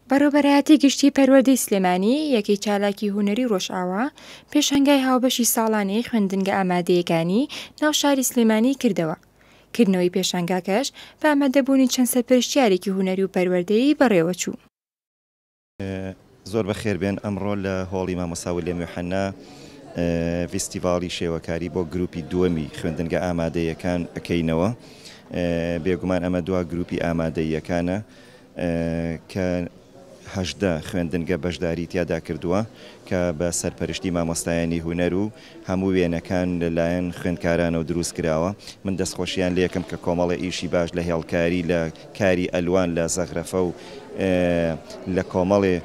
بەڕێوەبەرایەتی گشتی پەروەردەی سلێمانی یەکەی چالاکی هونەری ڕۆژئاوا پێشانگای هاوبەشی ساڵانەی خوێندنگە ئامادەیەکانی ناو شاری سلێمانی کردەوە. کردنەوەی پێشانگاکەش بە ئامادەبوونی چەند سەرپەرشتیارێکی هونەری و پەروەردەیی بەڕێوەچوو. زۆر بەخێربێن ئەمڕۆ لە هۆڵی مامۆستا ویلیام یوحەنا فیستیڤاڵی شێوەکاری بۆ گروپی دووەمی خوێندنگە ئامادەیەکان ئەکەینەوە. بێگومان ئەمە دوا گروپی ئامادەیەکانە کە 18 خوێندنگە بەشداری تیادا کردووە کە بە سەرپەرشتی مامۆستایانی هونەر و هەموو وێنەکان لەلایەن خوێندکارانەوە دروست کراوە. من دەستخۆشییان لێ یەکەم کە کۆمەڵە ئیشی باش لە هێڵکاری لە کاری ئەلوان لە زەغرەفە و لە کۆمەڵێ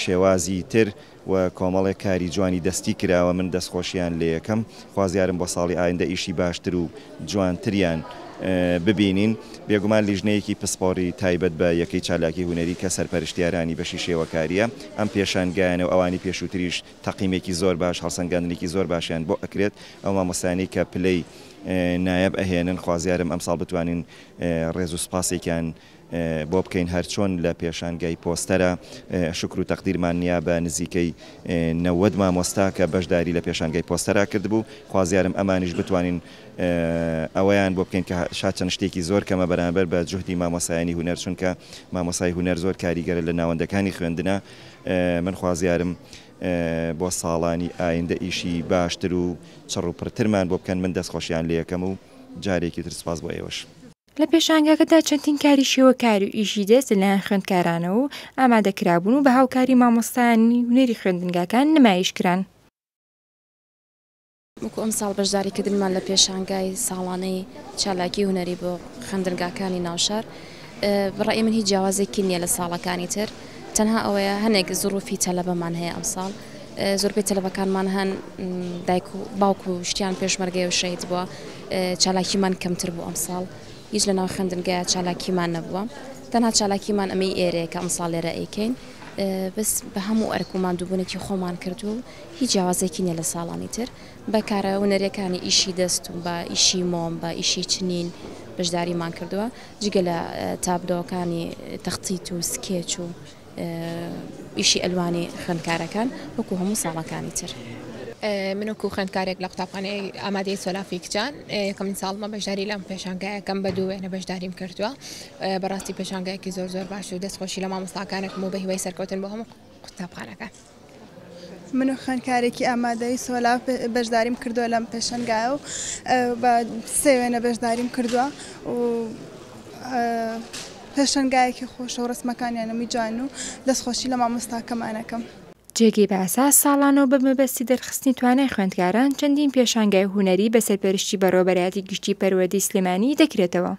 شێوازی تر و کۆمەڵێک کاری جوانی دەستی کراوە. من دەستخۆشییان لێ یەکەم خوازیارم بۆ ساڵی ئایندە ئیشی باشتر و جوانتریان ببینین. بێگومان لیژنەیەکی پسپۆڕی تایبەت بە یەکەی چالاکی هونەری کە سەرپەرشتیارانی بەشی شێوەکاریە ئەم پێشانگایانە و ئەوانی پێشووتریش تەقیمێکی زۆر باش هەڵسەنگاندنێکی زۆر باشیان بۆ ئەکرێت. ئەو مامۆستایانی کە پلەی نایەب ئەهێنن خوازیارم ئەمساڵ بتوانین ڕێز و سپاسێکیان بۆ بکەین هەر چۆن لە پێشانگای پۆستەرە. شکر و تەقدیرمان نییە بە نزیکەی 90 مامۆستا کە بەشداری لە پێشانگای پۆستەرا کردبوو. خوازیارم ئەمانیش بتوانین ئەوەیان بۆ بکەین کە شاچەند شتێکی زۆر کەمە بەرامبەر بە جوهدی مامۆسایانی هونەر، چونکە مامۆسای هونەر زۆر کاریگەرە لە ناوەندەکانی خوێندنە. من خوازیارم بۆ ساڵانی ئایندە ئیشی باشتر و چڕوپڕترمان بۆ بکەن. من دەستخۆشییان لێ یەکەم و جارێکی تر سپاس بۆ ئێوەش. لە پێشانگاکەدا چەندین کاری شێوەکاری و ئیشی دەست لەلایەن خوێندکارانە و ئامادەکرابوون و بە هاوکاری مامۆستایانی هونەری خوێندنگاکان نمایشکران. وەکو ئەم ساڵ بەشداریکردنمان لە پێشانگای ساڵانەی چالاکی هونەری بۆ خوێندنگاکانی ناوشار بەڕای من هیچ جیاوازێکی نییە لە ساڵەکانی تر، تەنها ئەوەیە هەنێک زروفی تەلەبەمان هەیە. ئەم ساڵ زۆربەی تەلەبەکانمان هەن دایک و باوک و شتیان پێشمەرگەی و شەید بووە، چالاکیمان کەمتر بوو. ئەم ساڵ هیچ لە ناو خوێندنگایە چالاکیمان نەبووە، تەنها چالاکیمان ئەمەی ئێرەیە کە ئەم ساڵ لێرە ئەیکەین. بەس بە هەموو ئەرکومان دووبوونێکی خۆمان کرد و هیچ جیاوازێکی نییە لە ساڵانی تر. بە کارە هونەریەکانی ئیشی دەست و بە ئیشی مۆم بە ئیشی چنین بەشداریمان کردووە، جگە لە تابلۆکانی تەختیت و سکێچ و ئیشی ئەلوانی خوێندکارەکان وەکو هەموو ساڵەکانی تر. من وەکو خوێندکارێک لە قوتابخانەی ئامادەی سۆلافی کچان یەکەمین ساڵمە بەشداری لەم پێشانگایەکەم بە دوو وێنە بەشداریم کردووە. بەڕاستی پێشانگایەکی زۆر زۆر باش و دەستخۆشی لە مامۆستاکانێکم و بە هیوای سەرکەوتن بۆ هەموو قوتابخانەکان. من خوێندکارێکی ئامادەی سۆلاف بەشداریم کردووە لەم پێشانگایە و بە 3 وێنە بەشداریم کردووە و پێشانگایەکی خۆش و ڕسمەکانیانەمی جوان و دەستخۆشی لە مامۆستاکەمانەکەم. جێگەی بە ئاساس ساڵانەوە بە مەبەستی دەرخستنی توانای خوێندکاران چەندین پێشانگای هونەری بە سەرپەرشتی بەڕێوەبەرایەتی گشتی پەروەردەی سلێمانی دەکرێتەوە.